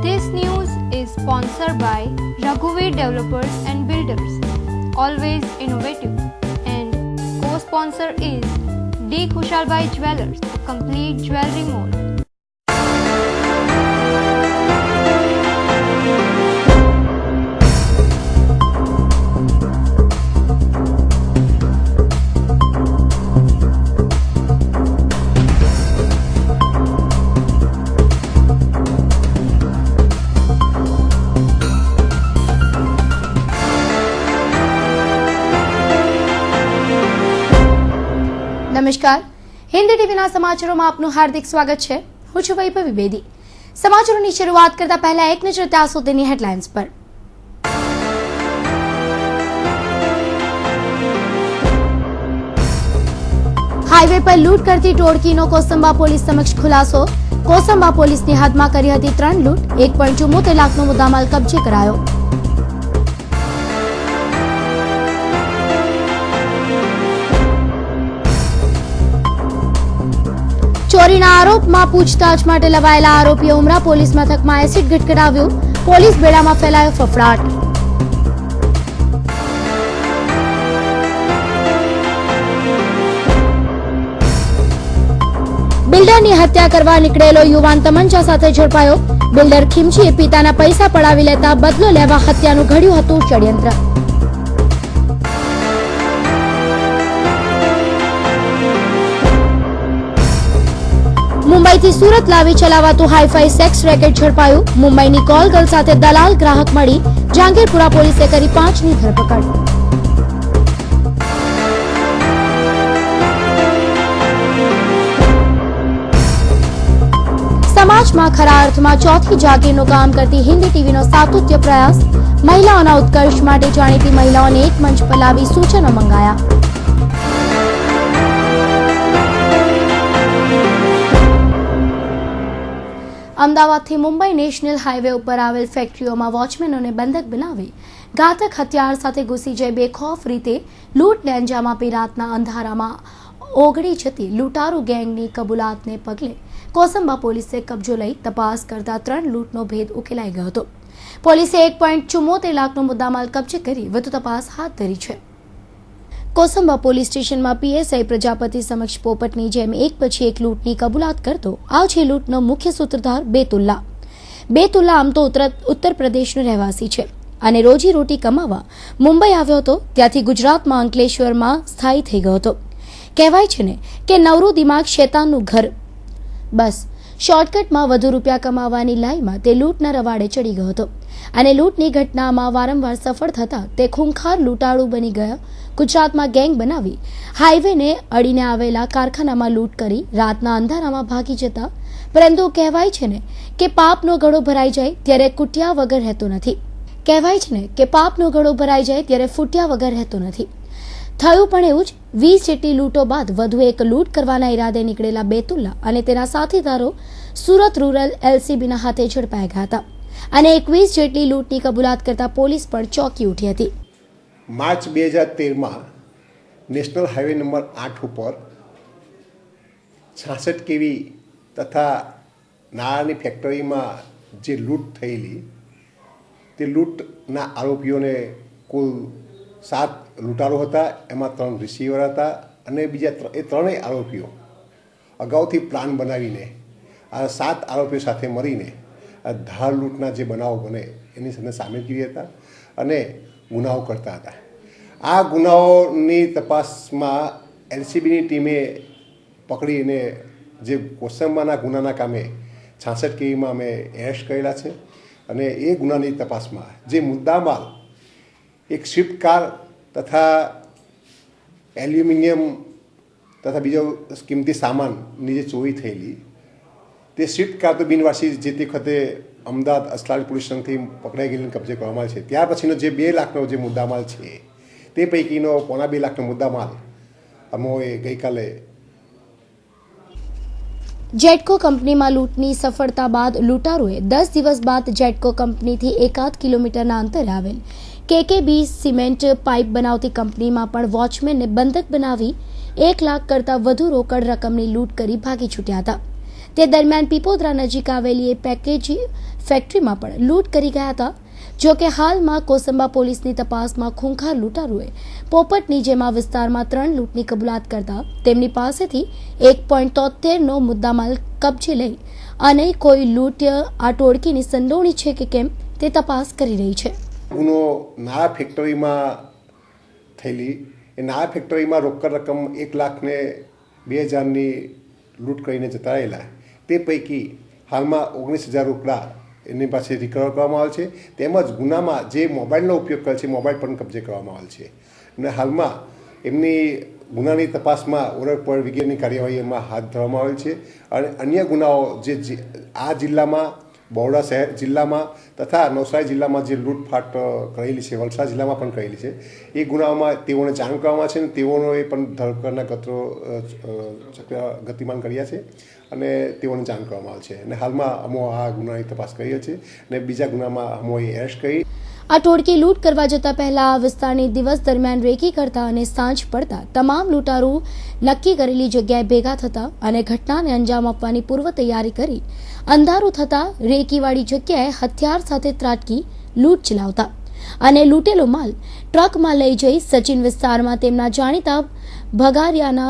This news is sponsored by Raghuveer Developers and Builders, always innovative, and co-sponsor is D. Khushalbai Jewelers, a complete jewelry mall. નમસ્કાર, હિન્દી ટીવીના સમાચારોમાં આપનું હાર્દિક સ્વાગત છે. હું છું વૈભવી બેદી. સમાચારોની શરૂઆત કરતા પહેલા એક નજર ત્યાં સુધીની હેડલાઇન્સ પર. હાઈવે પર લૂંટ કરતી ટોળકીનો કોસંબા પોલીસ સમક્ષ ખુલાસો. કોસંબા પોલીસની હદમાં કરી હતી 3 લૂંટ, 1.74 લાખનો મુદ્દામાલ કબજે કરાયો. ચોરીના આરોપમાં પૂછતાછ માટે લવાયેલા આરોપીએ ઉમરા પોલીસ મથકમાં એસિડ ગટગટાવ્યું. પોલીસ બેડામાં ફેલાયો ફફડાટ. બિલ્ડરની હત્યા કરવા નીકળેલો યુવાન તમંચા સાથે ઝડપાયો. બિલ્ડર ખીમચીએ પિતાના પૈસા પડાવી લેતા બદલો લેવા હત્યાનું ઘડ્યું હતું ષડયંત્ર. મુંબઈથી સુરત લાવી ચલાવાતું હાઈફાઈ સેક્સ રેકેટ ઝડપાયું. મુંબઈની કોલ ગર્લ સાથે દલાલ ગ્રાહક મળી. જહાંગીરપુરા પોલીસે કરી 5ની ધરપકડ. સમાજમાં ખરા અર્થમાં ચોથી જાગીરનું કામ કરતી હિન્દી ટીવીનો સાતત્ય પ્રયાસ. મહિલાઓના ઉત્કર્ષ માટે જાણીતી મહિલાઓને એક મંચ પર લાવી સૂચનો મંગાયા. અમદાવાદથી મુંબઈ નેશનલ હાઈવે ઉપર આવેલ ફેક્ટરીઓમાં વોચમેનોને બંધક બનાવી ઘાતક હથિયાર સાથે ઘૂસી જઈ બેખૌફ રીતે લૂંટને અંજામ આપી રાતના અંધારામાં ઓગળી જતી લૂંટારૂ ગેંગની કબૂલાતને પગલે કોસંબા પોલીસે કબજો લઈ તપાસ કરતા 3 લૂંટનો ભેદ ઉકેલાઈ ગયો હતો. પોલીસે 1.74 લાખનો મુદ્દામાલ કબજે કરી વધુ તપાસ હાથ ધરી છે. કોસંબા પોલીસ સ્ટેશનમાં પીએસઆઈ પ્રજાપતિ સમક્ષ પોપટની જેમ એક પછી એક લૂંટની કબૂલાત કરતો આ છે લૂંટનો મુખ્ય સૂત્રધાર બેતુલ્લા. બેતુલ્લા આમ તો ઉત્તર પ્રદેશનો રહેવાસી છે અને રોજી રોટી કમાવા મુંબઈ આવ્યો હતો. ત્યાંથી ગુજરાતમાં અંકલેશ્વરમાં સ્થાયી થઈ ગયો હતો. કહેવાય છે ને કે નવરું દિમાગ શેતાનનું ઘર. બસ શોર્ટકટમાં વધુ રૂપિયા કમાવાની લાઈમાં તે લૂંટના રવાડે ચડી ગયો હતો અને લૂંટની ઘટનામાં વારંવાર સફળ થતા તે ખૂંખાર લૂંટાળુ બની ગયા. ગુજરાતમાં ગેંગ બનાવી હાઈવેને અડીને આવેલા કારખાનામાં લૂંટ કરી રાતના અંધારામાં ભાગી જતા. પરંતુ કહેવાય છે ને કે પાપનો ઘડો ભરાઈ જાય ત્યારે કુટ્યા વગર રહેતો નથી. કહેવાય છે ને કે પાપનો ઘડો ભરાઈ જાય ત્યારે ફૂટ્યા વગર રહેતો નથી. થયું પણ એવું જ. 20 જેટલી લૂંટો બાદ વધુ એક લૂંટ કરવાના ઈરાદે નીકળેલા બેતુલ્લા અને તેના સાથીદારો સુરત રૂરલ એલસીબીના હાથે ઝડપાયા ગયા હતા અને 21 જેટલી લૂંટની કબૂલાત કરતા પોલીસ પણ ચોંકી ઉઠી હતી. માર્ચ 2013માં નેશનલ હાઈવે નંબર 8 ઉપર 66 કેવી તથા નાળાની ફેક્ટરીમાં જે લૂંટ થયેલી તે લૂંટના આરોપીઓને કુલ 7 લૂંટારો હતા. એમાં 3 રિસીવર હતા અને બીજા એ ત્રણેય આરોપીઓ અગાઉથી પ્લાન બનાવીને આ 7 આરોપીઓ સાથે મળીને આ ધાર લૂંટના જે બનાવો બને એની સાથે સામેલ કરી હતા અને ગુનાઓ કરતા હતા. આ ગુનાઓની તપાસમાં એલસીબીની ટીમે પકડીને જે કોસંબાના ગુનાના કામે 66 કેવીમાં અમે એરેસ્ટ કરેલા છે અને એ ગુનાની તપાસમાં જે મુદ્દામાલ એક સ્વિફ્ટ કાર તથા એલ્યુમિનિયમ તથા બીજો કિંમતી સામાનની જે ચોરી થયેલી તે સ્વિફ્ટ કાર તો બિનવારસી જે તે વખતે અમદાવાદ અસલાલ પોલીસ સ્ટેશનથી પકડાઈ ગયેલી કબજે કરવામાં આવે છે. ત્યાર પછીનો જે 2 લાખનો જે મુદ્દામાલ છે તે પૈકીનો 1.25 લાખનો મુદ્દામાલ અમે ગઈકાલે જેટકો કંપનીમાં લૂંટની સફળતા બાદ લૂંટારોએ 10 દિવસ બાદ જેટકો કંપનીથી 1.5 કિલોમીટરના અંતરે આવેલ કેકેબી સિમેન્ટ પાઇપ બનાવતી કંપનીમાં પણ વોચમેનને બંધક બનાવી 1 લાખ કરતાં વધુ રોકડ રકમની લૂંટ કરી ભાગી છૂટ્યા હતા. તે દરમિયાન પીપોદરા નજીક આવેલી પેકેજ ફેક્ટરીમાં પણ લૂંટ કરી ગયા હતા. જો કે હાલમાં કોસંબા પોલીસની તપાસમાં ખૂંખાર લૂંટારુએ પોપટની જેમાં વિસ્તારમાં 3 લૂંટની કબૂલાત કરતા તેમની પાસેથી 1.73નો મુદ્દામાલ કબજે લઈ અને કોઈ લૂંટ આ ટોળકીની સંડોવણી છે કે કેમ તે તપાસ કરી રહી છે. ગુનો નાળા ફેક્ટરીમાં થયેલી એ નાળા ફેક્ટરીમાં રોકડ રકમ 1,02,000ની લૂંટ કરીને જતા રહેલા. તે પૈકી હાલમાં 19,000 રોકડા એની પાસે રિકવર કરવામાં આવે છે. તેમજ ગુનામાં જે મોબાઈલનો ઉપયોગ કરે છે મોબાઈલ પણ કબજે કરવામાં આવે છે. અને હાલમાં એમની ગુનાની તપાસમાં ઓળખપણ વગેરેની કાર્યવાહી એમાં હાથ ધરવામાં આવેલ છે. અને અન્ય ગુનાઓ જે આ જિલ્લામાં બરોડા શહેર જિલ્લામાં તથા નવસારી જિલ્લામાં જે લૂંટફાટ કરેલી છે, વલસાડ જિલ્લામાં પણ કરેલી છે, એ ગુનાઓમાં તેઓને જાણ કરવામાં છે અને તેઓએ પણ ધરપકડના ગતિમાન કર્યા છે અને તેઓને જાણ કરવામાં આવે છે. અને હાલમાં અમો આ ગુનાની તપાસ કરીએ છીએ અને બીજા ગુનામાં અમોએ એરેસ્ટ કરી. આ ટોળકી લૂંટ કરવા જતા પહેલા આ વિસ્તારની દિવસ દરમિયાન રેકી કરતા અને સાંજ પડતા તમામ લૂંટારૂ નક્કી કરેલી જગ્યાએ ભેગા થતા અને ઘટનાને અંજામ આપવાની પૂર્વ તૈયારી કરી અંધારું થતા રેકીવાળી જગ્યાએ હથિયાર સાથે ત્રાટકી લૂંટ ચલાવતા અને લૂંટેલો માલ ટ્રકમાં લઈ જઈ સચિન વિસ્તારમાં તેમના જાણીતા ભંગારિયાને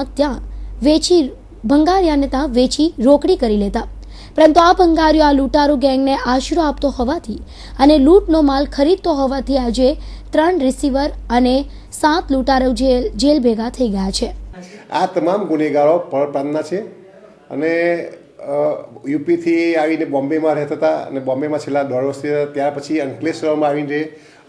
ત્યાં વેચી રોકડી કરી લેતા. પરંતુ આ ભંગારીઓ આ લૂંટારૂ ગેંગને આશરો આપતો હોવાથી અને લૂંટનો માલ ખરીદતો હોવાથી આજે 3 રિસીવર અને 7 લૂંટારૂ જેલ ભેગા થઈ ગયા છે. આ તમામ ગુનેગારો પરપ્રાંતના છે અને યુપીથી આવીને બોમ્બેમાં રહેતા હતા અને બોમ્બેમાં છેલ્લા 1.5 વર્ષથી હતા. ત્યાર પછી અંકલેશ્વરમાં આવીને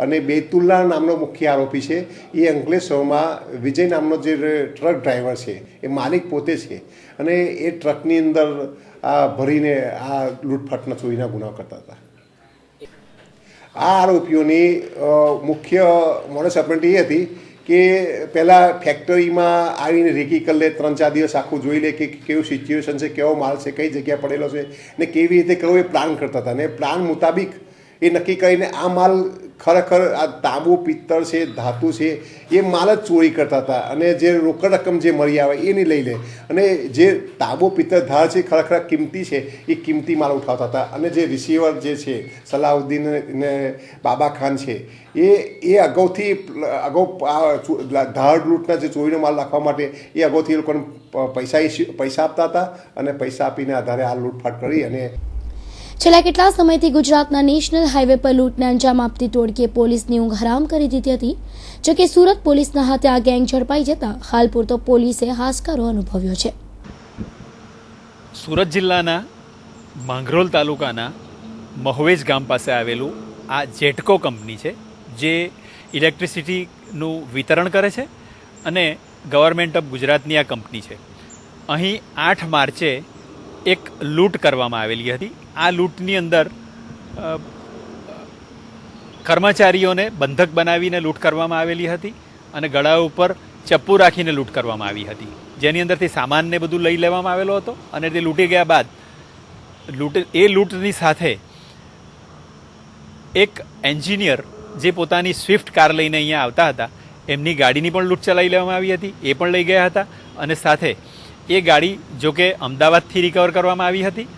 અને બેતુલ્લા નામનો મુખ્ય આરોપી છે. એ અંકલેશ્વરમાં વિજય નામનો જે ટ્રક ડ્રાઈવર છે એ માલિક પોતે છે અને એ ટ્રકની અંદર આ ભરીને આ લૂંટફાટના ચોરીના ગુનાઓ કરતા હતા. આ આરોપીઓની મુખ્ય મોડસ ઓપરેન્ડી એ હતી કે પહેલાં ફેક્ટરીમાં આવીને રેકી કરી લે, 3-4 દિવસ આખું જોઈ લે કે કેવું સિચ્યુએશન છે, કેવો માલ છે, કઈ જગ્યાએ પડેલો છે ને કેવી રીતે કરવો એ પ્લાન કરતા હતા. અને પ્લાન મુતાબિક એ નક્કી કરીને આ માલ ખરેખર આ તાંબુ, પિત્તળ છે, ધાતુ છે, એ માલ જ ચોરી કરતા હતા અને જે રોકડ રકમ જે મળી આવે એ નહીં લઈ લે. અને જે તાંબુ, પિત્તળ, ધાર છે ખરેખર કિંમતી છે એ કિંમતી માલ ઉઠાવતા હતા. અને જે રિસીવર જે છે સલાઉદ્દીન ને બાબા ખાન છે એ અગાઉથી ધાડ લૂંટના જે ચોરીનો માલ રાખવા માટે એ અગાઉથી એ લોકોને પૈસા આપતા હતા અને પૈસા આપીને આધારે આ લૂંટફાટ કરી. અને છેલ્લા કેટલા સમયથી ગુજરાતના નેશનલ હાઈવે પર લૂંટને અંજામ આપતી ટોળકીએ પોલીસની ઊંઘ હરામ કરી દીધી હતી. જોકે સુરત પોલીસના હાથે આ ગેંગ ઝડપાઈ જતા હાલ પૂરતો પોલીસે હાશકારો અનુભવ્યો છે. સુરત જિલ્લાના માંગરોળ તાલુકાના મહવેજ ગામ પાસે આવેલું આ જેટકો કંપની છે જે ઇલેક્ટ્રિસિટીનું વિતરણ કરે છે અને ગવર્મેન્ટ ઓફ ગુજરાતની આ કંપની છે. અહીં 8 માર્ચે એક લૂંટ કરવામાં આવેલી હતી. આ લૂંટની અંદર કર્મચારીઓને બંધક બનાવીને લૂંટ કરવામાં આવેલી હતી અને ગળા ઉપર ચપ્પુ રાખીને લૂંટ કરવામાં આવી હતી, જેની અંદરથી સામાનને બધું લઈ લેવામાં આવેલો હતો. અને તે લૂંટી ગયા બાદ લૂંટની સાથે એક એન્જિનિયર જે પોતાની સ્વિફ્ટ કાર લઈને અહીંયા આવતા હતા એમની ગાડીની પણ લૂંટ ચલાવી લેવામાં આવી હતી, એ પણ લઈ ગયા હતા. અને સાથે એ ગાડી જોકે અમદાવાદથી રિકવર કરવામાં આવી હતી.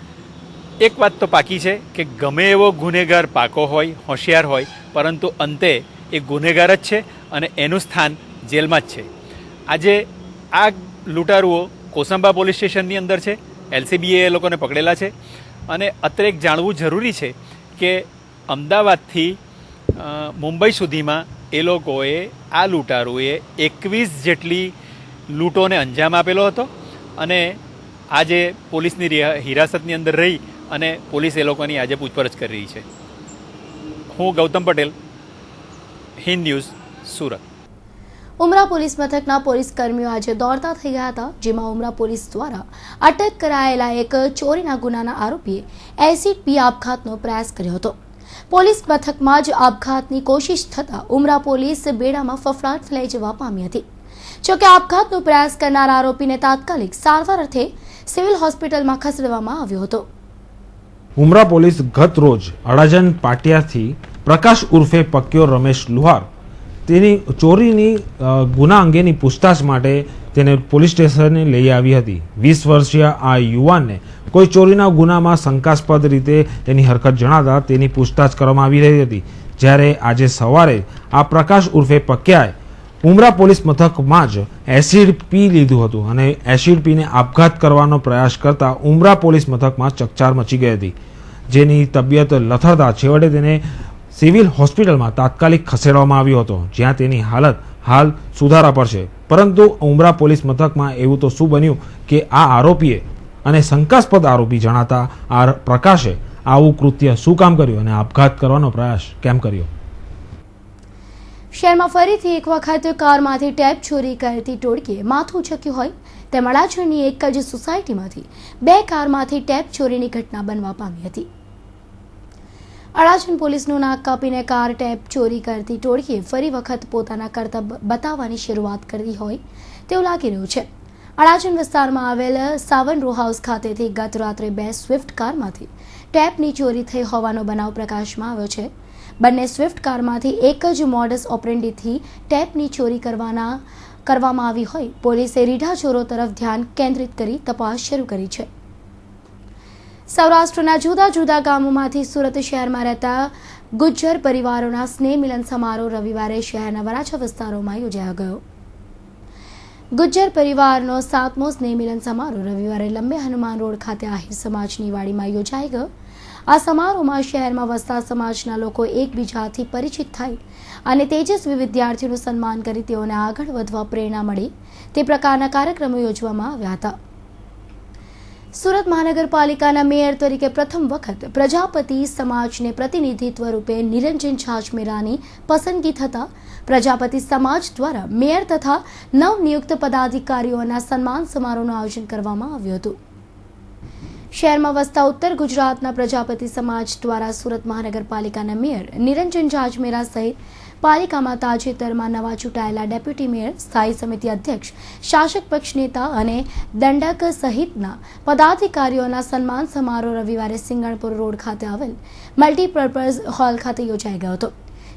એક વાત તો પાકી છે કે ગમે એવો ગુનેગાર પાકો હોય, હોશિયાર હોય, પરંતુ અંતે એ ગુનેગાર જ છે અને એનું સ્થાન જેલમાં જ છે. આજે આ લૂંટારુઓ કોસંબા પોલીસ સ્ટેશનની અંદર છે. એલસીબીએ એ લોકોને પકડેલા છે. અને અત્રે એક જાણવું જરૂરી છે કે અમદાવાદથી મુંબઈ સુધીમાં એ લોકોએ આ લૂંટારુએ 21 જેટલી લૂંટોને અંજામ આપેલો હતો અને આજે પોલીસની હિરાસતની અંદર રહી અને પોલીસ એ લોકોની આજે પૂછપરછ કરી રહી છે. હું ગૌતમ પટેલ, હિન્દ ન્યૂઝ, સુરત. ઉમરા પોલીસ મથકના પોલીસ કર્મીઓ આજે દોડતા થઈ ગયા હતા, જેમાં ઉમરા પોલીસ દ્વારા અટક કરાયેલા એક ચોરીના ગુનાના આરોપીએ એસિડ પી આપઘાતનો પ્રયાસ કર્યો હતો. પોલીસ મથકમાં જ આપઘાતની કોશિશ થતા ઉમરા પોલીસ બેડામાં ફફડાટ લઈ જવા પામી હતી. જોકે આપઘાતનો પ્રયાસ કરનાર આરોપીને તાત્કાલિક સારવાર અર્થે સિવિલ હોસ્પિટલમાં ખસેડવામાં આવ્યો હતો. ઉમરા પોલીસ ગત રોજ અડાજણ પાટિયાથી પ્રકાશ ઉર્ફે પક્યો રમેશ લુહાર તેની ચોરીની ગુના અંગેની પૂછતાછ માટે તેને પોલીસ સ્ટેશને લઈ આવી હતી. 20 વર્ષીય આ યુવાનને કોઈ ચોરીના ગુનામાં શંકાસ્પદ રીતે તેની હરકત જણાતા તેની પૂછતાછ કરવામાં આવી રહી હતી. જ્યારે આજે સવારે આ પ્રકાશ ઉર્ફે પક્યાએ ઉમરા પોલીસ મથકમાં જ એસિડ પી લીધું હતું અને એસિડ પીને આપઘાત કરવાનો પ્રયાસ કરતા ઉમરા પોલીસ મથકમાં ચકચાર મચી ગઈ હતી, જેની તબિયત લથડતા છેવટે તેને સિવિલ હોસ્પિટલમાં તાત્કાલિક ખસેડવામાં આવ્યો હતો, જ્યાં તેની હાલત હાલ સુધારા પર છે. પરંતુ ઉમરા પોલીસ મથકમાં એવું તો શું બન્યું કે આ આરોપીએ અને શંકાસ્પદ આરોપી જણાતા આ પ્રકાશે આવું કૃત્ય શું કામ કર્યું અને આપઘાત કરવાનો પ્રયાસ કેમ કર્યો? શહેરમાં ફરીથી એક વખત કારમાંથી ટેપ ચોરી કરતી ટોળકીએ માથું ઉચક્યું હોય તેમ અડાજણની એક જ સોસાયટીમાંથી 2 કારમાંથી ટેપ ચોરીની ઘટના બનવા પામી હતી. અડાજણ પોલીસનું નાક કાપીને કાર ટેપ ચોરી કરતી ટોળકીએ ફરી વખત પોતાના કરતબ બતાવવાની શરૂઆત કરી હોય તેવું લાગી રહ્યું છે. અડાજણ વિસ્તારમાં આવેલ સાવન રો હાઉસ ખાતેથી ગત રાત્રે 2 સ્વિફ્ટ કારમાંથી ટેપની ચોરી થઈ હોવાનો બનાવ પ્રકાશમાં આવ્યો છે. બંને સ્વિફ્ટ કારમાંથી એક જ મોડસ ઓપરેન્ડીથી ટેપની ચોરી કરવામાં આવી હોય પોલીસે રીઢા ચોરો તરફ ધ્યાન કેન્દ્રિત કરી તપાસ શરૂ કરી છે. સૌરાષ્ટ્રના જુદા જુદા ગામોમાંથી સુરત શહેરમાં રહેતા ગુજ્જર પરિવારોના સ્નેહ મિલન સમારોહ રવિવારે શહેરના વરાછા વિસ્તારોમાં યોજાયો ગયો. ગુજ્જર પરિવારનો 7મો સ્નેહ મિલન સમારોહ રવિવારે લંબે હનુમાન રોડ ખાતે આહિર સમાજની વાડીમાં યોજાઈ ગયો. આ સમારોહમાં શહેરમાં વસતા સમાજના લોકો એકબીજાથી પરિચિત થઈ અને તેજસ્વી વિદ્યાર્થીઓનું સન્માન કરી તેઓને આગળ વધવા પ્રેરણા મળી તે પ્રકારના કાર્યક્રમો યોજવામાં આવ્યા હતા. સુરત મહાનગરપાલિકાના મેયર તરીકે પ્રથમ વખત પ્રજાપતિ સમાજને પ્રતિનિધિત્વ રૂપે નિરંજન છાજમેરાની પસંદગી થતા પ્રજાપતિ સમાજ દ્વારા મેયર તથા નવનિયુક્ત પદાધિકારીઓના સન્માન સમારોહનું આયોજન કરવામાં આવ્યું હતું. શહેરમાં વસતા ઉત્તર ગુજરાતના પ્રજાપતિ સમાજ દ્વારા સુરત મહાનગરપાલિકાના મેયર નિરંજન છાજમેરા સહિત પાલિકામાં તાજેતરમાં નવા ચૂંટાયેલા ડેપ્યુટી મેયર, સ્થાયી સમિતિ અધ્યક્ષ, શાસક પક્ષ નેતા અને દંડક સહિતના પદાધિકારીઓના સન્માન સમારોહ રવિવારે સિંગણપુર રોડ ખાતે આવેલ મલ્ટીપર્પઝ હોલ ખાતે યોજાઈ ગયો હતો,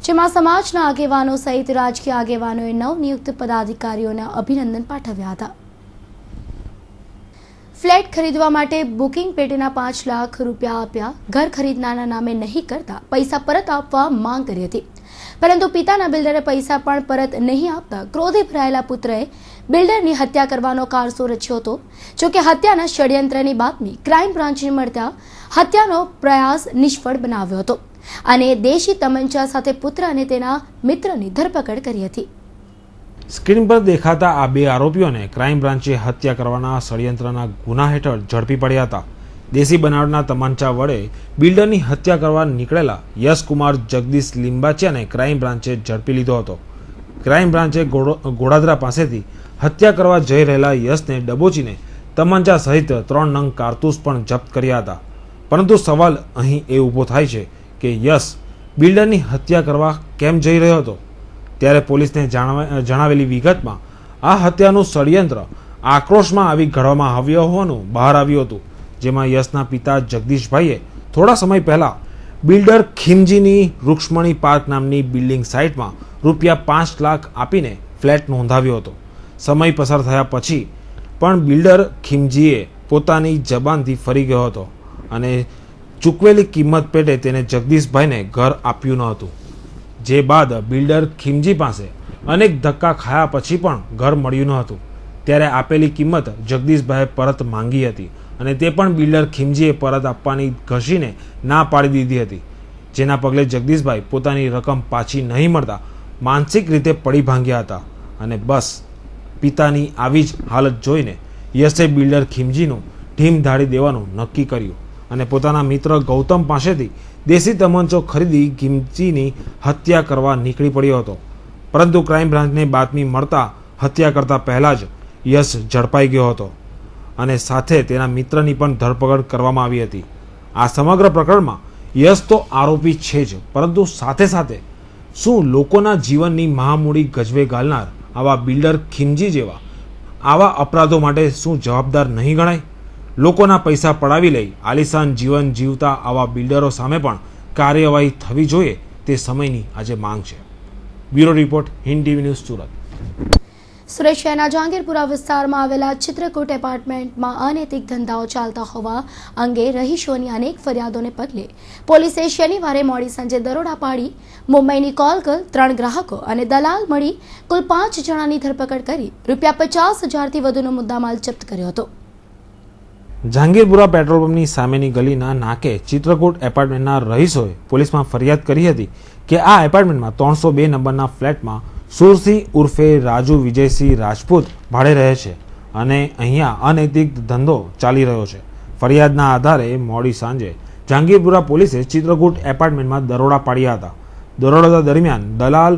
જેમાં સમાજના આગેવાનો સહિત રાજકીય આગેવાનોએ નવનિયુક્ત પદાધિકારીઓને અભિનંદન પાઠવ્યા હતા. ફ્લેટ ખરીદવા માટે બુકિંગ પેટેના 5 લાખ રૂપિયા આપ્યા, ઘર ખરીદનારના નામે નહીં કરતા પૈસા પરત આપવા માંગ કરી હતી, પરંતુ પિતાના બિલ્ડરે પૈસા પણ પરત નહીં આપતા ક્રોધે ભરાયેલા પુત્રએ બિલ્ડરની હત્યા કરવાનો કારસો રચ્યો હતો. જોકે હત્યાના ષડયંત્રની બાતમી ક્રાઇમ બ્રાન્ચને મળતા હત્યાનો પ્રયાસ નિષ્ફળ બનાવ્યો હતો અને દેશી તમંચા સાથે પુત્ર અને તેના મિત્રની ધરપકડ કરી હતી. સ્ક્રીન પર દેખાતા આ 2 આરોપીઓને ક્રાઇમ બ્રાન્ચે હત્યા કરવાના ષડયંત્રના ગુના હેઠળ ઝડપી પડ્યા હતા. દેશી બનાવટના તમંચા વડે બિલ્ડરની હત્યા કરવા નીકળેલા યશકુમાર જગદીશ લિંબાચિયાને ક્રાઇમ બ્રાન્ચે ઝડપી લીધો હતો. ક્રાઇમ બ્રાન્ચે ગોડાદરા પાસેથી હત્યા કરવા જઈ રહેલા યશને દબોચીને તમંચા સહિત 3 નંગ કારતૂસ પણ જપ્ત કર્યા હતા. પરંતુ સવાલ અહીં એ ઊભો થાય છે કે યશ બિલ્ડરની હત્યા કરવા કેમ જઈ રહ્યો હતો? ત્યારે પોલીસને જણાવેલી વિગતમાં આ હત્યાનું ષડયંત્ર આક્રોશમાં આવી ઘડવામાં આવ્યું હોવાનું બહાર આવ્યું હતું, જેમાં યશના પિતા જગદીશભાઈએ થોડા સમય પહેલા બિલ્ડર ખીમજીની રૂક્ષ્મણી પાર્ક નામની બિલ્ડિંગ સાઇટમાં રૂપિયા 5 લાખ આપીને ફ્લેટ નોંધાવ્યો હતો. સમય પસાર થયા પછી પણ બિલ્ડર ખીમજીએ પોતાની જબાનથી ફરી ગયો હતો અને ચૂકવેલી કિંમત પેટે તેને જગદીશભાઈને ઘર આપ્યું ન હતું. જે બાદ બિલ્ડર ખીમજી પાસે અનેક ધક્કા ખાયા પછી પણ ઘર મળ્યું ન હતું. ત્યારે આપેલી કિંમત જગદીશભાઈએ પરત માંગી હતી અને તે પણ બિલ્ડર ખીમજીએ પરત આપવાની ઘસીને ના પાડી દીધી હતી, જેના પગલે જગદીશભાઈ પોતાની રકમ પાછી નહીં મળતા માનસિક રીતે પડી ભાંગ્યા હતા અને બસ પિતાની આવી જ હાલત જોઈને યશે બિલ્ડર ખીમજીનું ઢીમ ધાડી દેવાનું નક્કી કર્યું અને પોતાના મિત્ર ગૌતમ પાસેથી દેશી તમંચો ખરીદી ખીમજીની હત્યા કરવા નીકળી પડ્યો હતો. પરંતુ ક્રાઇમ બ્રાન્ચને બાતમી મળતા હત્યા કરતા પહેલા જ યશ ઝડપાઈ ગયો હતો અને સાથે તેના મિત્રની પણ ધરપકડ કરવામાં આવી હતી. આ સમગ્ર પ્રકરણમાં યશ તો આરોપી છે જ, પરંતુ સાથે સાથે શું લોકોના જીવનની મહામૂડી ગજવે ગાલનાર આવા બિલ્ડર ખીમજી જેવા આવા અપરાધો માટે શું જવાબદાર નહીં ગણાય? લોકોના પૈસા પડાવી લઈ આલિશાન જીવન જીવતા આવા બિલ્ડરો સામે પણ કાર્યવાહી થવી જોઈએ તે સમયની આજે માંગ છે. Bureau report, Hind TV news, Surat. Surat શહેરના જહાંગીરપુરા વિસ્તારમાં આવેલા ચિત્રકૂટ એપાર્ટમેન્ટમાં અનૈતિક ધંધાઓ ચાલતા હોવા અંગે રહીશોની અનેક ફરિયાદોને પગલે પોલીસે શનિવારે મોડી સાંજે દરોડા પાડી મુંબઈની કોલ ગર્લ 3 ગ્રાહકો અને દલાલ મળી કુલ 5 જણાની ધરપકડ કરી ₹50,000થી વધુનો મુદ્દામાલ જપ્ત કર્યો હતો. જહાંગીરપુરા પેટ્રોલ પંપની સામેની ગલીના નાકે ચિત્રકૂટ એપાર્ટમેન્ટના રહીશોએ પોલીસમાં ફરિયાદ કરી હતી કે આ એપાર્ટમેન્ટમાં 302 નંબરના ફ્લેટમાં સુરસિંહ ઉર્ફે રાજુ વિજયસિંહ રાજપૂત ભાડે રહે છે અને અહીંયા અનૈતિક ધંધો ચાલી રહ્યો છે. ફરિયાદના આધારે મોડી સાંજે જહાંગીરપુરા પોલીસે ચિત્રકૂટ એપાર્ટમેન્ટમાં દરોડા પાડ્યા હતા. દરોડા દરમિયાન દલાલ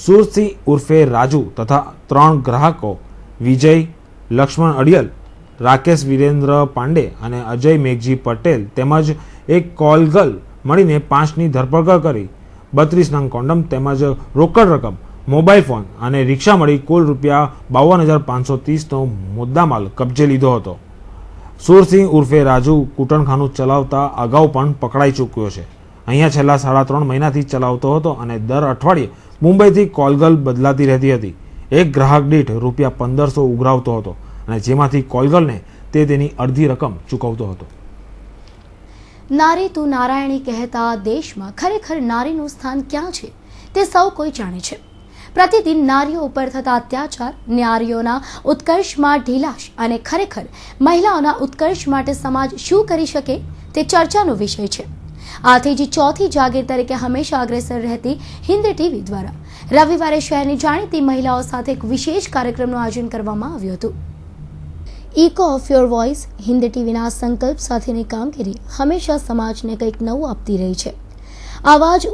સુરસિંહ ઉર્ફે રાજુ તથા 3 ગ્રાહકો વિજય લક્ષ્મણ અડિયલ, રાકેશ વિરેન્દ્ર પાંડે અને અજય મેઘજી પટેલ તેમજ એક કોલ ગર્લ મળીને 5ની ધરપકડ કરી 32 નંગ કોન્ડમ તેમજ રોકડ રકમ, મોબાઈલ ફોન અને રિક્ષા મળી કુલ ₹52,530નો મુદ્દામાલ કબજે લીધો હતો. સુરસિંહ ઉર્ફે રાજુ કૂટણખાનું ચલાવતા અગાઉ પણ પકડાઈ ચૂક્યો છે. અહીંયા છેલ્લા 3.5 મહિનાથી ચલાવતો હતો અને દર અઠવાડિયે મુંબઈથી કોલગર્લ બદલાતી રહેતી હતી. એક ગ્રાહક દીઠ ₹1,500 ઉઘરાવતો હતો અને જેમાંથી કોલગર્લને તે તેની અડધી રકમ ચૂકવતો હતો. નારી તું નારાયણી કહેતા દેશમાં ખરેખર નારીનું સ્થાન ક્યાં છે તે સૌ કોઈ જાણે છે. પ્રતિદિન નારીઓ ઉપર થતા અત્યાચાર, નારીઓના ઉત્કર્ષમાં ઢીલાશ અને ખરેખર મહિલાઓના ઉત્કર્ષ માટે સમાજ શું કરી શકે તે ચર્ચાનો વિષય છે. આથી જ ચોથી જાગીર તરીકે હંમેશા અગ્રેસર રહેતી હિન્દ ટીવી દ્વારા રવિવારે શહેરની જાણીતી મહિલાઓ સાથે એક વિશેષ કાર્યક્રમનું આયોજન કરવામાં આવ્યું હતું. Echo of your voice Hind ટીવીના સંકલ્પ સાથેની કામગીરી હંમેશા સમાજને કંઈક નવું આપતી રહી છે. આવા જ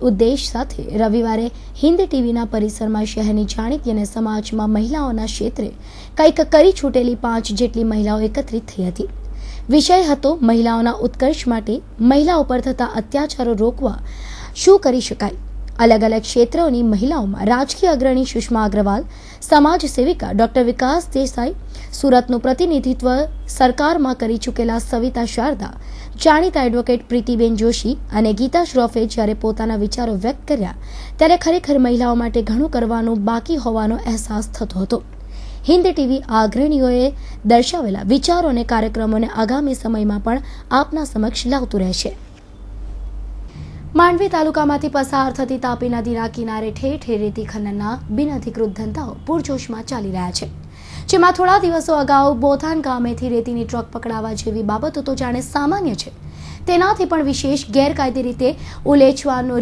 ઉદ્દેશ સાથે રવિવારે હિન્દ ટીવીના પરિસરમાં શહેરની જાણીતી અને સમાજમાં મહિલાઓના ક્ષેત્રે કંઈક કરી છૂટેલી 5 જેટલી મહિલાઓ એકત્રિત થઈ હતી. વિષય હતો મહિલાઓના ઉત્કર્ષ માટે મહિલાઓ પર થતા અત્યાચારો રોકવા શું કરી શકાય. અલગ અલગ ક્ષેત્રોની મહિલાઓમાં રાજકીય અગ્રણી સુષ્મા અગ્રવાલ, સમાજ સેવિકા ડોક્ટર વિકાસ દેસાઈ, સુરતનું પ્રતિનિધિત્વ સરકારમાં કરી ચૂકેલા સવિતા શારદા, જાણીતા એડવોકેટ પ્રીતિબેન જોશી અને ગીતા શ્રોફે જ્યારે પોતાના વિચારો વ્યક્ત કર્યા ત્યારે ખરેખર મહિલાઓ માટે ઘણું કરવાનું બાકી હોવાનો અહેસાસ થતો હતો. હિન્દ ટીવી અગ્રણીઓએ દર્શાવેલા વિચારો અને કાર્યક્રમોને આગામી સમયમાં પણ આપના સમક્ષ લાવતું રહેશે. માંડવી તાલુકામાંથી પસાર થતી તાપી નદીના કિનારે ઠેર ઠેર રેતી ખનનના બિનઅધિકૃત ધંધાઓ પૂરજોશમાં ચાલી રહ્યા છે. જેમાં થોડા દિવસો અગાઉ બોથાન ગામેથી રેતીની ટ્રક પકડાવા જેવી બાબતો તો જાણે સામાન્ય છે, તેનાથી પણ વિશેષ ગેરકાયદે રીતે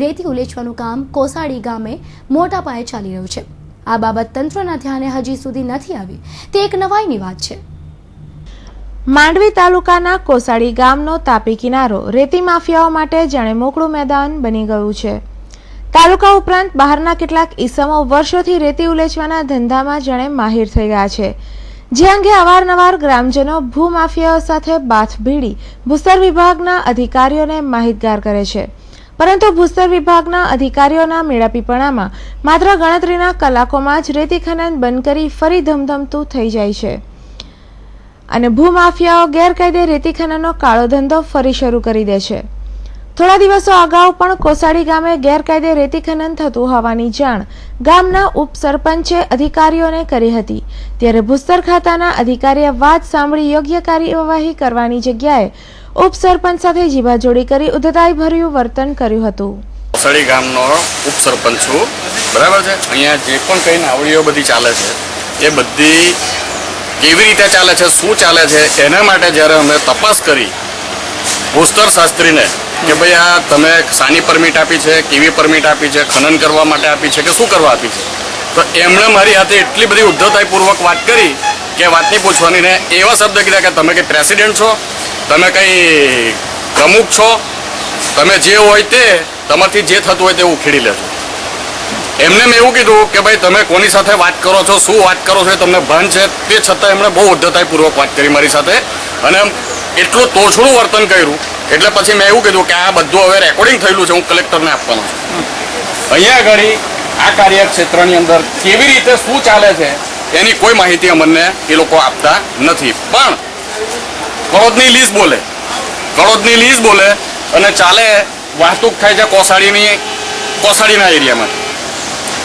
રેતી ઉલેચવાનું કામ કોસાડી ગામે મોટા પાયે ચાલી રહ્યું છે. આ બાબત તંત્રના ધ્યાને હજી સુધી નથી આવી તે એક નવાઈની વાત છે. માંડવી તાલુકાના કોસાડી ગામનો તાપી કિનારો રેતી માફિયાઓ માટે જાણે મોકળું મેદાન બની ગયું છે. તાલુકા ઉપરાંત બહારના કેટલાક ઈસમો વર્ષોથી રેતી ઉલેચવાના ધંધામાં જાણે માહિર થઈ ગયા છે, જે અંગે અવારનવાર ગ્રામજનો ભૂમાફિયાઓ સાથે બાથ ભીડી ભૂસ્તર વિભાગના અધિકારીઓને માહિતગાર કરે છે. પરંતુ ભૂસ્તર વિભાગના અધિકારીઓના મેળાપીપણામાં માત્ર ગણતરીના કલાકોમાં જ રેતી ખનન બંધ કરી ફરી ધમધમતું થઈ જાય છે અને ભૂમાફિયાઓ ગેરકાયદે રેતી ખનનનો કાળો ધંધો ફરી શરૂ કરી દે છે. થોડા દિવસો અગાઉ પણ કોસાડી ગામે ગેરકાયદે રેતી ખનન થતું હોવાની જાણ ગામના ઉપસરપંચે અધિકારીઓને કરી હતી. ત્યારે ભૂસ્તર ખાતાના અધિકારીએ વાત સાંભળી યોગ્ય કાર્યવાહી કરવાની જગ્યાએ ઉપસરપંચ સાથે જીભાજોડી કરી ઉદ્ધતાઈ ભર્યું વર્તન કર્યું હતું. કોસાડી ગામનો ઉપસરપંચ છું, બરાબર છે. અહીંયા જે પણ કઈ નાવડીઓ બધી ચાલે છે એ બધી કેવી રીતે ચાલે છે, શું ચાલે છે, એના માટે જ્યારે અમે તપાસ કરી ભૂસ્તર શાસ્ત્રીને કે ભાઈ આ તમે શાની પરમિટ આપી છે, કેવી પરમિટ આપી છે, ખનન કરવા માટે આપી છે કે શું કરવા આપી છે, તો એમણે મારી હાથે એટલી બધી ઉદ્ધતાઈપૂર્વક વાત કરી કે વાત નહીં પૂછવાની. ને એવા શબ્દ કીધા કે તમે કંઈ પ્રેસિડેન્ટ છો, તમે કંઈ પ્રમુખ છો, તમે જે હોય તે તમારથી જે થતું હોય તે ઉખેડી લેજો. એમને મેં એવું કીધું કે ભાઈ તમે કોની સાથે વાત કરો છો, શું વાત કરો છો, તમને ભાન છે. તે છતાં એમણે બહુ ઉદ્ધતાઈપૂર્વક વાત કરી મારી સાથે અને એટલું તોછડું વર્તન કર્યું. એટલે પછી મેં એવું કીધું કે આ બધું હવે રેકોર્ડિંગ થયેલું છે, હું કલેક્ટરને આપવાનું છું. અહીંયા આગળ આ કાર્યક્ષેત્રની અંદર કેવી રીતે શું ચાલે છે એની કોઈ માહિતી અમને એ લોકો આપતા નથી. પણ કળોદની લીઝ બોલે અને ચાલે વાહતુક થાય છે કોસાડીના એરિયામાં.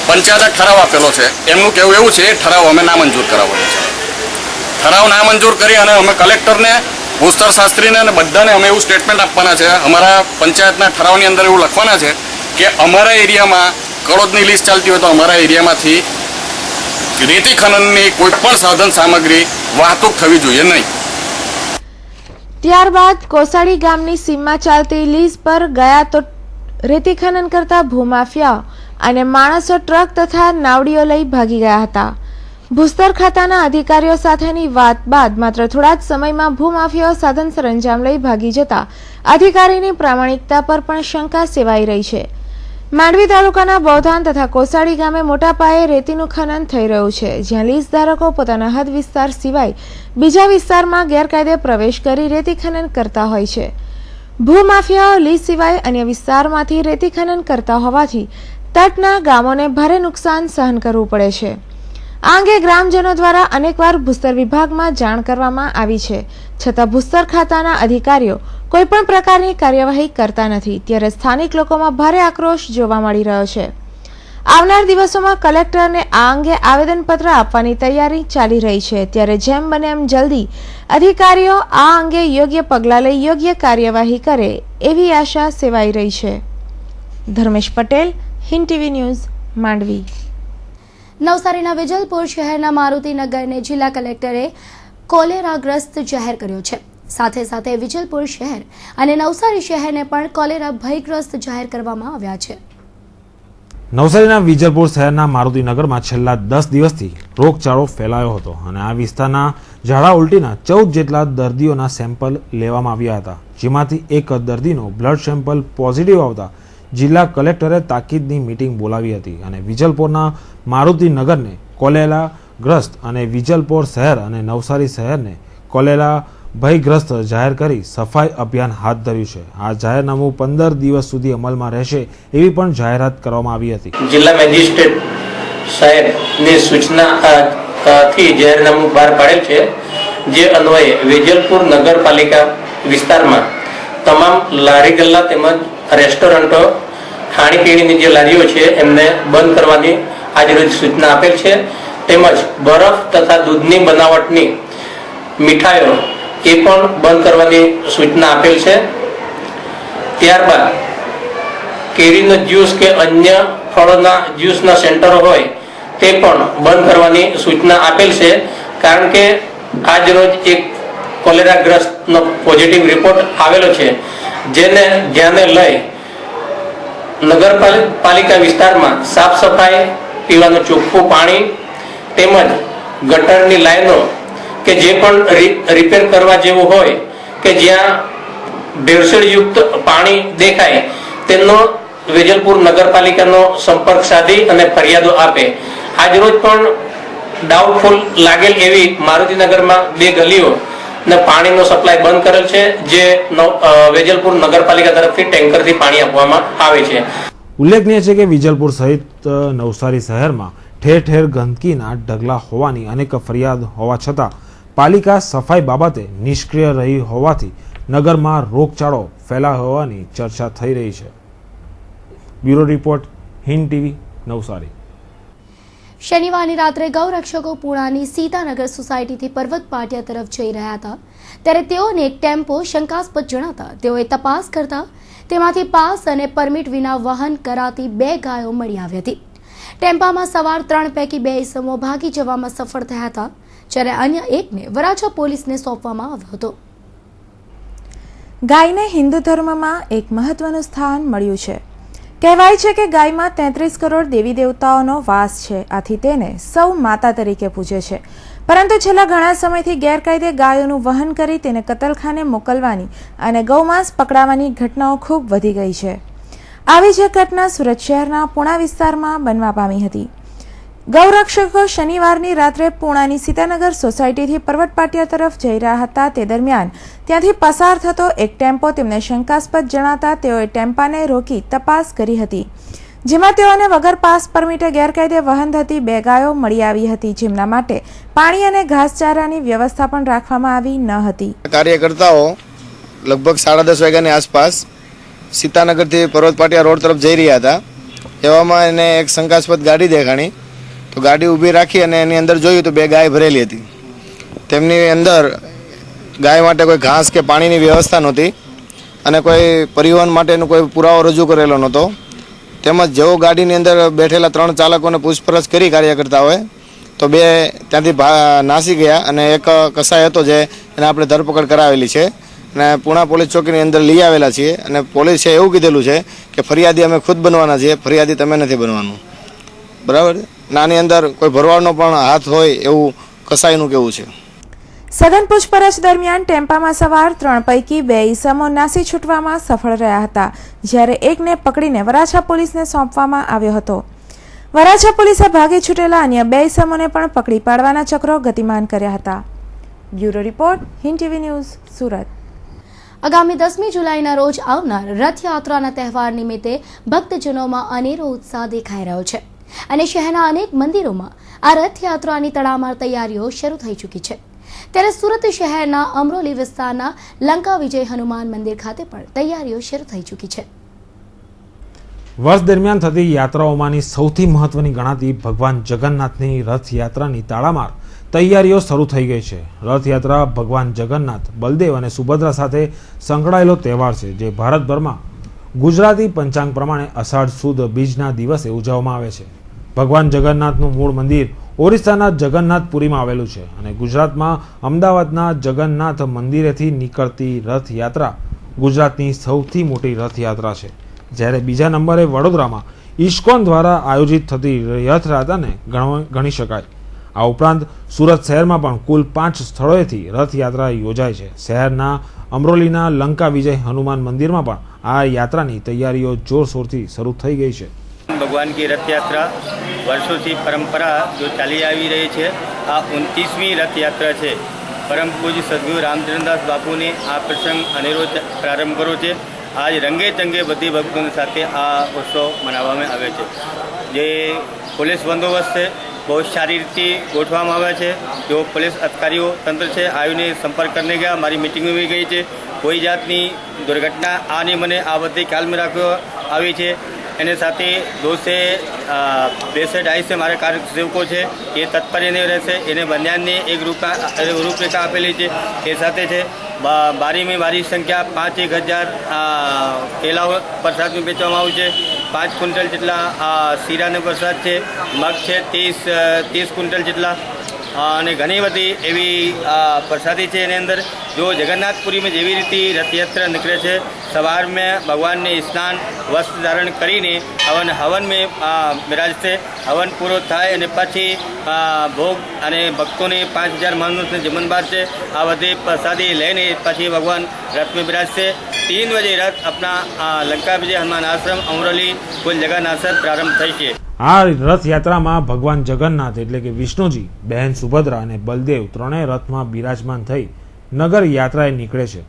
પંચાયતે ઠરાવ આપેલો છે, એમનું કહેવું એવું છે એ ઠરાવ અમે નામંજૂર કરાવવાનો છે. ઠરાવ નામંજૂર કરી અને અમે કલેક્ટરને, ભૂસ્તર શાસ્ત્રીને અને બધાને અમે એવું સ્ટેટમેન્ટ આપવાના છે. અમારા પંચાયતના ઠરાવની અંદર એવું લખવાના છે કે અમારા એરિયામાં કરોડની લિસ્ટ ચાલતી હોય તો અમારા એરિયામાંથી રેતી ખનનની કોઈ પણ સાધન સામગ્રી વાહતુક થવી જોઈએ નહીં. ત્યારબાદ કોસાડી ગામની સીમમાં ચાલતી લીઝ પર ગયા તો રેતી ખનન કરતા ભૂમાફિયાઓ અને માણસો ટ્રક તથા નાવડીઓ લઈ ભાગી ગયા હતા. ભૂસ્તર ખાતાના અધિકારીઓ સાથેની વાત બાદ માત્ર થોડા જ સમયમાં ભૂમાફિયાઓ સાધન સરંજામ લઈ ભાગી જતા અધિકારીની પ્રામાણિકતા પર પણ શંકા સેવાઈ રહી છે. માંડવી તાલુકાના બૌધાન તથા કોસાડી ગામે મોટા પાયે રેતીનું ખનન થઈ રહ્યું છે, જ્યાં લીઝ ધારકો પોતાના હદ વિસ્તાર સિવાય બીજા વિસ્તારમાં ગેરકાયદે પ્રવેશ કરી રેતી ખનન કરતા હોય છે. ભૂમાફિયાઓ લીઝ સિવાય અન્ય વિસ્તારમાંથી રેતી ખનન કરતા હોવાથી તટના ગામોને ભારે નુકસાન સહન કરવું પડે છે. આ અંગે ગ્રામજનો દ્વારા અનેકવાર ભૂસ્તર વિભાગમાં જાણ કરવામાં આવી છે, છતાં ભૂસ્તર ખાતાના અધિકારીઓ કોઈપણ પ્રકારની કાર્યવાહી કરતા નથી, ત્યારે સ્થાનિક લોકોમાં ભારે આક્રોશ જોવા મળી રહ્યો છે. આવનાર દિવસોમાં કલેક્ટરને આ અંગે આવેદનપત્ર આપવાની તૈયારી ચાલી રહી છે, ત્યારે જેમ બને એમ જલ્દી અધિકારીઓ આ અંગે યોગ્ય પગલાં લઈ યોગ્ય કાર્યવાહી કરે એવી આશા સેવાઈ રહી છે. Dharmesh Patel, Hind TV news, Mandvi. નવસારીના વિજલપુર શહેરના મારુતિનગરને જિલ્લા કલેક્ટરે કોલેરાગ્રસ્ત જાહેર કર્યો છે. સાથે સાથે વિજલપુર શહેર અને નવસારી શહેરને પણ કોલેરા ભયગ્રસ્ત જાહેર કરવામાં આવ્યા છે. નવસારીના વિજલપુર શહેરના મારુતિનગરમાં છેલ્લા 10 દિવસથી રોગચાળો ફેલાયો હતો અને આ વિસ્તારના ઝાડા ઉલટીના 14 જેટલા દર્દીઓના સેમ્પલ લેવામાં આવ્યા હતા, જેમાંથી એક દર્દીનો બ્લડ સેમ્પલ પોઝિટિવ આવતા જિલ્લા કલેક્ટરે તાકીદની મીટિંગ બોલાવી હતી અને વિજલપુરના મારુતિનગરને કોલેરાગ્રસ્ત અને વિજલપુર શહેર અને નવસારી શહેરને કોલેરા ભયગ્રસ્ત જાહેર કરી સફાઈ અભિયાન હાથ ધર્યું છે. આ જાહેરનામું 15 દિવસ સુધી અમલમાં રહેશે એવી પણ જાહેરાત કરવામાં આવી હતી. જિલ્લા મેજિસ્ટ્રેટ સાહેબની સૂચનાથી જાહેરનામું બહાર પાડેલ છે, જે અન્વયે વિજલપુર નગરપાલિકા વિસ્તારમાં તમામ લારી ગલ્લા તેમજ રેસ્ટોરન્ટો, ખાણીપીણીની જે લારીઓ છે એમને બંધ કરવાની આજરોજ સૂચના આપેલ છે. તેમજ બરફ તથા દૂધની બનાવટની મીઠાઈઓ એ પણ બંધ કરવાની સૂચના આપેલ છે. ત્યારબાદ કેરીનો જ્યુસ કે અન્ય ફળોના જ્યુસના સેન્ટરો હોય તે પણ બંધ કરવાની સૂચના આપેલ છે, કારણ કે આજ રોજ એક કોલેરાગ્રસ્તનો પોઝિટિવ રિપોર્ટ આવેલો છે, જેને ધ્યાને લઈ નગરપાલિકા વિસ્તારમાં સાફ સફાઈ, પીવાનું ચોખ્ખું પાણી તેમજ ગટરની લાઈનો કે જે પણ રિપેર કરવા જેવું હોય કે જ્યાં ભેળસેળયુક્ત પાણી દેખાય તેનો વેજલપુર નગરપાલિકાનો સંપર્ક સાધી અને ફરિયાદો આપે. આજરોજ પણ ડાઉટફુલ લાગેલ એવી મારુતિનગરમાં 2 ગલીઓ ને પાણીનો સપ્લાય બંધ કરેલ છે, જે વેજલપુર નગરપાલિકા તરફથી ટેન્કરથી પાણી આપવામાં આવે છે. ઉલ્લેખનીય છે કે વિજલપુર સહિત નવસારી શહેરમાં ઠેર ઠેર ગંદકીના ઢગલા હોવાની અનેક ફરિયાદ હોવા છતાં પાલિકા સફાઈ બાબતે નિષ્ક્રિય રહી હોવાથી નગરમાં રોગચાળો ફેલાયો હોવાની ચર્ચા થઈ રહી છે. Bureau report, Hind TV, Navsari. શનિવારની રાત્રે ગૌરક્ષકો પૂણાની સીતાનગર સોસાયટીથી પર્વત પાટિયા તરફ જઈ રહ્યા હતા, ત્યારે તેઓને એક ટેમ્પો શંકાસ્પદ જણાતા તેઓએ તપાસ કરતા તેમાંથી પાસ અને પરમિટ વિના વહન કરાતી 2 ગાયો મળી આવી હતી. ટેમ્પામાં સવાર 3 પૈકી 2 ઇસમો ભાગી જવામાં સફળ થયા હતા, જ્યારે અન્ય એકને વરાછા પોલીસને સોંપવામાં આવ્યો હતો. ગાયને હિન્દુ ધર્મમાં એક મહત્વનું સ્થાન મળ્યું છે. કહેવાય છે કે ગાયમાં 33 કરોડ દેવી દેવતાઓનો વાસ છે, આથી તેને સૌ માતા તરીકે પૂજે છે. પરંતુ છેલ્લા ઘણા સમયથી ગેરકાયદે ગાયોનું વહન કરી તેને કતલખાને મોકલવાની અને ગૌમાંસ પકડાવાની ઘટનાઓ ખૂબ વધી ગઈ છે. આવી જ ઘટના સુરત શહેરના પૂણા વિસ્તારમાં બનવા પામી હતી. ગૌરક્ષકો શનિવારની રાત્રે પૂણાની સીતાનગર સોસાયટીથી પર્વત પાટિયા તરફ જઈ રહ્યા હતા, તે દરમિયાન ત્યાંથી પસાર થતો એક ટેમ્પો તેમને શંકાસ્પદ જણાતા તેઓએ ટેમ્પાને રોકી તપાસ કરી હતી, જેમાં તેઓને વગર પાસ પરમિટે ગેરકાયદે વહન થતી 2 ગાયો મળી આવી હતી, જેમના માટે પાણી અને ઘાસચારાની વ્યવસ્થા પણ રાખવામાં આવી ન હતી. કાર્યકર્તાઓ લગભગ 10:30 વાગ્યાની આસપાસ સીતાનગરથી પર્વત પાટિયા રોડ તરફ જઈ રહ્યા હતા. એવામાં એને એક શંકાસ્પદ ગાડી દેખાણી, તો ગાડી ઊભી રાખી અને એની અંદર જોયું તો 2 ગાય ભરેલી હતી. તેમની અંદર ગાય માટે કોઈ ઘાસ કે પાણીની વ્યવસ્થા નહોતી અને કોઈ પરિવહન માટેનો કોઈ પુરાવો રજૂ કરેલો નહોતો. તેમજ જેવો ગાડીની અંદર બેઠેલા 3 ચાલકોને પૂછપરછ કરી કાર્યકર્તા હોય તો 2 ત્યાંથી નાસી ગયા અને એક કસાઈ હતો જે એને આપણે ધરપકડ કરાવેલી છે અને પૂણા પોલીસ ચોકીની અંદર લઈ આવેલા છીએ. અને પોલીસે એવું કીધેલું છે કે ફરિયાદી અમે ખુદ બનવાના છીએ, ફરિયાદી તમે નથી બનવાનું. બરાબર. આની અંદર કોઈ ભરવાડનો પણ હાથ હોય એવું કસાઈનું કહેવું છે. સઘન પૂછપરછ દરમિયાન ટેમ્પામાં સવાર 3 પૈકી 2 ઈસમો નાસી છૂટવામાં સફળ રહ્યા હતા, જ્યારે એકને પકડીને વરાછા પોલીસને સોંપવામાં આવ્યો હતો. વરાછા પોલીસે ભાગી છૂટેલા અન્ય 2 ઈસમોને પણ પકડી પાડવાના ચક્રો ગતિમાન કર્યા હતા. Bureau report, Hind TV news, Surat. આગામી 10મી જુલાઈના રોજ આવનાર રથયાત્રાના તહેવાર નિમિત્તે ભક્તજનોમાં અનેરો ઉત્સાહ દેખાઈ રહ્યો છે અને શહેરના અનેક મંદિરોમાં આ રથયાત્રાની તડામાર તૈયારીઓ શરૂ થઈ ચૂકી છે. ત્યારે સુરત શહેરના અમરોલી વિસ્તારના લંકા વિજય હનુમાન મંદિર ખાતે પણ તૈયારીઓ શરૂ થઈ ચૂકી છે. વર્ષ દરમિયાન થતી યાત્રાઓમાંની સૌથી મહત્વની ગણાતી ભગવાન જગન્નાથની રથયાત્રાની તાળામાર તૈયારીઓ શરૂ થઈ ગઈ છે. રથયાત્રા ભગવાન જગન્નાથ, બલદેવ અને સુભદ્રા સાથે સંકળાયેલો તહેવાર છે, જે ભારતભરમાં ગુજરાતી પંચાંગ પ્રમાણે અષાઢ સુદ બીજના દિવસે ઉજવવામાં આવે છે. ભગવાન જગન્નાથનું મૂળ મંદિર ઓરિસ્સાના જગન્નાથપુરીમાં આવેલું છે અને ગુજરાતમાં અમદાવાદના જગન્નાથ મંદિરેથી નીકળતી રથયાત્રા ગુજરાતની સૌથી મોટી રથયાત્રા છે. જ્યારે બીજા નંબરે વડોદરામાં ઇસ્કોન દ્વારા આયોજિત થતી રથયાત્રાને ગણી શકાય. આ ઉપરાંત સુરત શહેરમાં પણ કુલ 5 સ્થળોએથી રથયાત્રા યોજાય છે. શહેરના અમરોલીના લંકા વિજય હનુમાન મંદિરમાં પણ આ યાત્રાની તૈયારીઓ જોરશોરથી શરૂ થઈ ગઈ છે. भगवान की रथ यात्रा वर्षों से परंपरा जो चली આવી રહી છે, આ 29મી रथ यात्रा છે. परम पूज्य सदगुरु रामचंद्रदास बापू ने આ પ્રસંગ અનેરો પ્રારંભ કર્યો છે. આજ રંગે ચંગે બધી ભક્તોની સાથે આ ઉત્સવ મનાવવામાં આવે છે. જે પોલીસ બંદોબસ્ત છે બહુ સારી રીતે ગોઠવવામાં આવે છે. जो पुलिस अधिकारियों तंत्र से आयोने संपर्क करने गया, हमारी मीटिंग में भी गई है. कोई जातनी दुर्घटना आने મને આ બધી ખ્યાલ में રાખવા આવી છે. एने साथे 2 से 2.5 से हमारे कार्यसेवको है ये तत्पर एने रहશે. એને બંધારણને એક રૂપરેખા આપેલી છે. એ સાથે છે બારી में बारी संख्या 5-1000 કેલાઓ પ્રસાદ में વેચવામાં આવ્યું છે. 5 ક્વિન્ટલ જેટલા શીરાનો પ્રસાદ છે. મગ છે 30 ક્વિન્ટલ જેટલા અને ઘણી બધી એવી પ્રસાદી છે. એની અંદર જો જગન્નાથપુરી में જેવી રીતે રથયાત્રા નીકળે છે, સવાર में भगवान ने स्नान वस्त्र धारण કરીને હવન में બિરાજશે. હવન પૂરો થાય અને પછી ભોગ અને ભક્તોને 5000 માણસોને જમણવાર છે. આ બધી પ્રસાદી લઈને પછી ભગવાન રથ में બિરાજશે. 3 बजे रथ अपना लंका विजय हनुमान आश्रम अमरोली कुल जगन्नाथ प्रारंभ થઈ છે. આ રથયાત્રામાં ભગવાન જગન્નાથ એટલે કે વિષ્ણુજી, બહેન સુભદ્રા અને બલદેવ ત્રણેય રથમાં બિરાજમાન થઈ નગર યાત્રાએ નીકળે છે.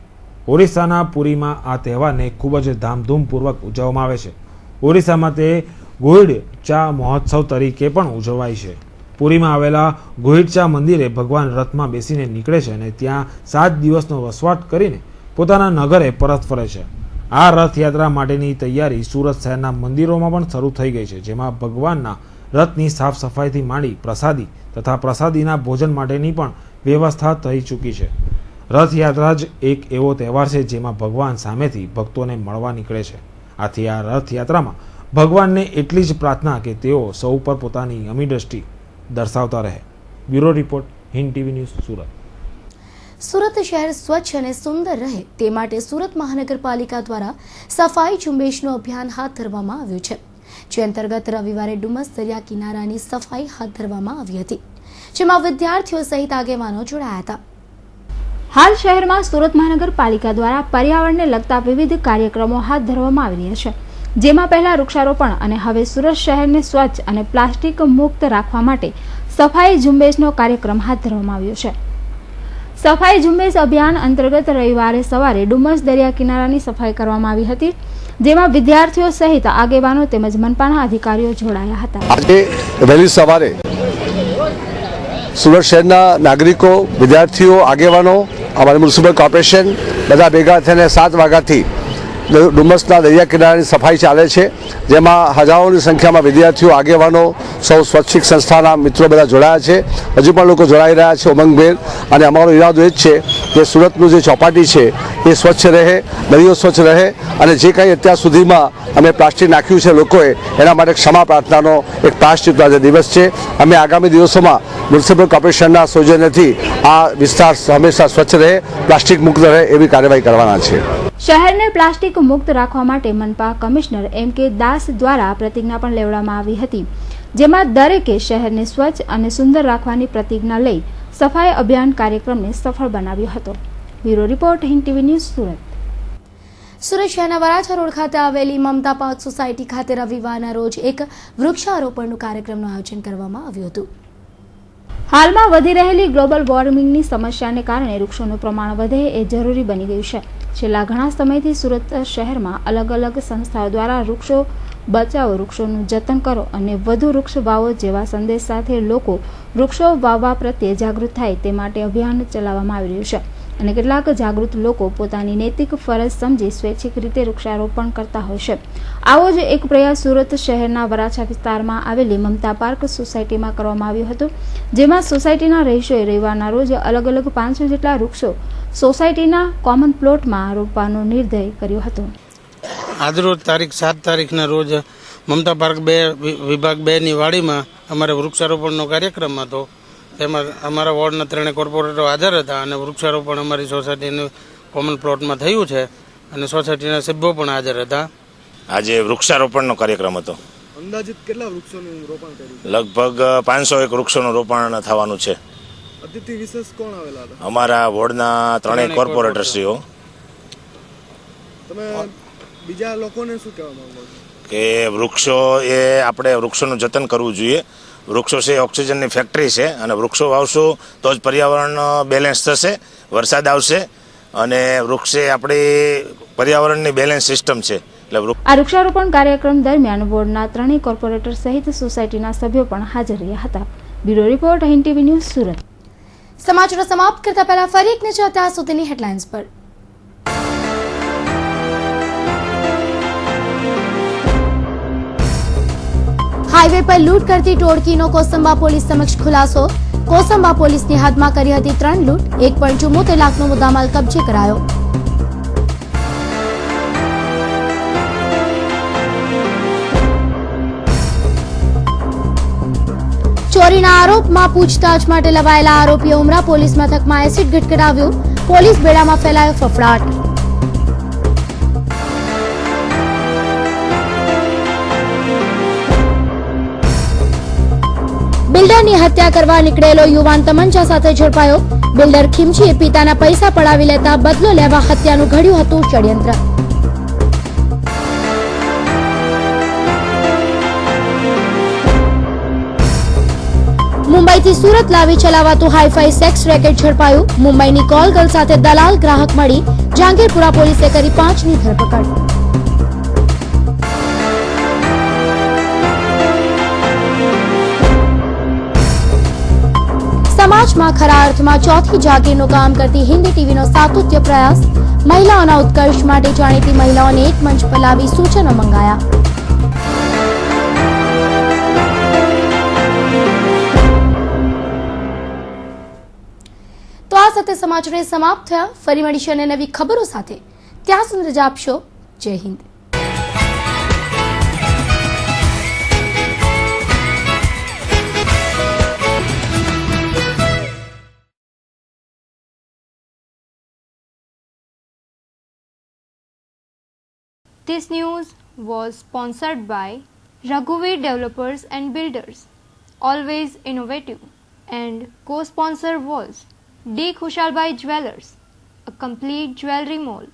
ઓરિસ્સાના પુરીમાં આ તહેવારને ખૂબ જ ધામધૂમપૂર્વક ઉજવવામાં આવે છે. ઓરિસ્સામાં તે ગોહિડ ચા મહોત્સવ તરીકે પણ ઉજવાય છે. પુરીમાં આવેલા ગોહિડ ચા મંદિરે ભગવાન રથમાં બેસીને નીકળે છે અને ત્યાં 7 દિવસનો વસવાટ કરીને પોતાના નગરે પરત ફરે છે. આ રથયાત્રા માટેની તૈયારી સુરત શહેરના મંદિરોમાં પણ શરૂ થઈ ગઈ છે, જેમાં ભગવાનના રથની સાફ સફાઈથી માંડી પ્રસાદી તથા પ્રસાદીના ભોજન માટેની પણ વ્યવસ્થા થઈ ચૂકી છે. રથયાત્રા જ એક એવો તહેવાર છે જેમાં ભગવાન સામેથી ભક્તોને મળવા નીકળે છે. આથી આ રથયાત્રામાં ભગવાનને એટલી જ પ્રાર્થના કે તેઓ સૌ પર પોતાની અમી દ્રષ્ટિ દર્શાવતા રહે. Bureau report, Hind TV news, Surat. Surat શહેર સ્વચ્છ અને સુંદર રહે તે માટે સુરત મહાનગરપાલિકા દ્વારા સફાઈ ઝુંબેશનું અભિયાન હાથ ધરવામાં આવ્યું છે, જે અંતર્ગત રવિવારે ડુમસ દરિયા કિનારાની સફાઈ હાથ ધરવામાં આવી હતી, જેમાં વિદ્યાર્થીઓ સહિત આગેવાનો જોડાયા હતા. હાલ શહેરમાં સુરત મહાનગરપાલિકા દ્વારા પર્યાવરણને લગતા વિવિધ કાર્યક્રમો હાથ ધરવામાં આવી રહ્યા છે, જેમાં પહેલા વૃક્ષારોપણ અને હવે સુરત શહેરને સ્વચ્છ અને પ્લાસ્ટિક મુક્ત રાખવા માટે સફાઈ ઝુંબેશનો કાર્યક્રમ હાથ ધરવામાં આવ્યો છે. સફાઈ ઝુંબેશ અભિયાન અંતર્ગત રવિવારે સવારે ડુમસ દરિયા કિનારાની સફાઈ કરવામાં આવી હતી, જેમાં વિદ્યાર્થીઓ સહિત આગેવાનો તેમજ મનપાના અધિકારીઓ જોડાયા હતા. આજે વહેલી સવારે સુરત શહેરના નાગરિકો, વિદ્યાર્થીઓ, આગેવાનો, અમારી મ્યુનિસિપલ કોર્પોરેશન બધા ભેગા થઈને 7 વાગ્યાથી ડુમસના દરિયા કિનારાની સફાઈ ચાલે છે, જેમાં હજારોની સંખ્યામાં વિદ્યાર્થીઓ, આગેવાનો, સૌ સ્વચ્છિક સંસ્થાના મિત્રો બધા જોડાયા છે. હજુ પણ લોકો જોડાઈ રહ્યા છે ઉમંગભેર. અને અમારો ઈરાદો એ જ છે કે સુરતનું જે ચોપાટી છે એ સ્વચ્છ રહે, દરિયો સ્વચ્છ રહે, અને જે કંઈ અત્યાર સુધીમાં અમે પ્લાસ્ટિક નાખ્યું છે લોકોએ, એના માટે ક્ષમા પ્રાર્થનાનો એક પ્રાયશ્ચિત્તનો આજે દિવસ છે. અમે આગામી દિવસોમાં મ્યુનિસિપલ કોર્પોરેશનના સૌજન્યથી આ વિસ્તાર હંમેશા સ્વચ્છ રહે, પ્લાસ્ટિક મુક્ત રહે એવી કાર્યવાહી કરવાના છે. શહેરને પ્લાસ્ટિક મુક્ત રાખવા માટે મનપા કમિશનર M.K. દાસ દ્વારા પ્રતિજ્ઞા પણ લેવડાવવામાં આવી હતી, જેમાં દરેકે શહેરને સ્વચ્છ અને સુંદર રાખવાની પ્રતિજ્ઞા લઈ સફાઈ અભિયાન કાર્યક્રમને સફળ બનાવ્યો હતો. Bureau report, Hind TV news, Surat. Surat શહેરના વરાછા રોડ ખાતે આવેલી મમતા પાર્ક સોસાયટી ખાતે રવિવારના રોજ એક વૃક્ષારોપણનું કાર્યક્રમનું આયોજન કરવામાં આવ્યું હતું. હાલમાં વધી રહેલી ગ્લોબલ વોર્મિંગની સમસ્યાને કારણે વૃક્ષોનું પ્રમાણ વધે એ જરૂરી બની ગયું છે. છેલ્લા ઘણા સમયથી સુરત શહેરમાં અલગ અલગ સંસ્થાઓ દ્વારા વૃક્ષો બચાવો, વૃક્ષોનું જતન કરો અને વધુ વૃક્ષ વાવો જેવા સંદેશ સાથે લોકો વૃક્ષો વાવવા પ્રત્યે જાગૃત થાય તે માટે અભિયાન ચલાવવામાં આવી રહ્યું છે. અને કેટલાક જાગૃત લોકો પોતાની નૈતિક ફરજ સમજી સ્વૈચ્છિક રીતે વૃક્ષારોપણ કરતા હોય છે. આવો જ એક પ્રયાસ સુરત શહેરના વરાછા વિસ્તારમાં આવેલી મમતા પાર્ક સોસાયટીમાં કરવામાં આવ્યો હતો, જેમાં સોસાયટીના રહીશોએ રવિવારના રોજ અલગ અલગ 500 જેટલા વૃક્ષો સોસાયટીના કોમન પ્લોટમાં રોપવાનો નિર્ણય કર્યો હતો. આજરોજ તારીખ 7 તારીખના રોજ મમતા પાર્ક વિભાગ 2 ની વાડીમાં અમારે વૃક્ષારોપણનો કાર્યક્રમ હતો. તેમાં અમારા વોર્ડના 3 કોર્પોરેટરો હાજર હતા અને વૃક્ષારોપણ અમારી સોસાયટીનું કોમન પ્લોટમાં થયું છે અને સોસાયટીના સભ્યો પણ હાજર હતા. આજે વૃક્ષારોપણનો કાર્યક્રમ હતો. અંદાજિત કેટલા વૃક્ષોનું રોપણ કર્યું? લગભગ 501 વૃક્ષોનું રોપણ થવાનું છે. અતિથિ વિશેષ કોણ આવેલા હતા? અમારા વોર્ડના 3 કોર્પોરેટરશ્રીઓ. તમે બીજા લોકોને શું કહેવા માંગો છો? કે વૃક્ષો એ આપણે વૃક્ષોનું જતન કરવું જોઈએ. વૃક્ષો છે ઓક્સિજનની ફેક્ટરી છે અને વૃક્ષો વાવશું તો જ પર્યાવરણ બેલેન્સ થશે, વરસાદ આવશે અને વૃક્ષ એ આપણી પર્યાવરણની બેલેન્સ સિસ્ટમ છે. આ વૃક્ષારોપણ કાર્યક્રમ દરમિયાન વોર્ડના 3 કોર્પોરેટર સહિત સોસાયટીના સભ્યો પણ હાજર રહ્યા હતા. Bureau report, Hind TV news, Surat. સમાચારો સમાપ્ત કરતા પહેલા ફરી એક નજર અત્યાર સુધીની હેડલાઇન્સ પર. હાઈવે પર લૂંટ કરતી ટોળકીનો કોસંબા પોલીસ સમક્ષ ખુલાસો. કોસંબા પોલીસની હદમાં કરી હતી 3 લૂંટ, 1.74 લાખનો મુદ્દામાલ કબજે કરાયો. ચોરીના આરોપમાં પૂછતાછ માટે લવાયેલા આરોપીએ ઉમરા પોલીસ મથકમાં એસિડ ગટગટાવ્યું. પોલીસ બેડામાં ફેલાયો ફફડાટ. બિલ્ડરની હત્યા કરવા નીકળેલો યુવાન તમંચા સાથે ઝડપાયો. બિલ્ડર ખીમચીએ પિતાના પૈસા પડાવી લેતા બદલો લેવા હત્યાનું ઘડ્યું હતું ષડયંત્ર. મુંબઈથી સુરત લાવી ચલાવાતું હાઈફાઈ સેક્સ રેકેટ ઝડપાયું. મુંબઈની કોલ ગર્લ સાથે દલાલ ગ્રાહક મળી જહાંગીરપુરા પોલીસે કરી 5ની ધરપકડ. સમાજમાં ખરા અર્થમાં ચોથી જાગીરનું કામ કરતી હિન્દ ટીવીનો સાતત્ય પ્રયાસ. મહિલાઓના ઉત્કર્ષ માટે જાણીતી મહિલાઓને એક મંચ પર લાવી સૂચનો મંગાયા. તો આ સાથે સમાચાર સમાપ્ત થયા. ફરી મળીશું અને નવી ખબરો સાથે. ત્યાં સુધી રજા આપશો. જય Hind. This news was sponsored by Raghuveer Developers and Builders, always innovative, and co-sponsor was D. Khushalbai Jewelers, a complete jewelry mall.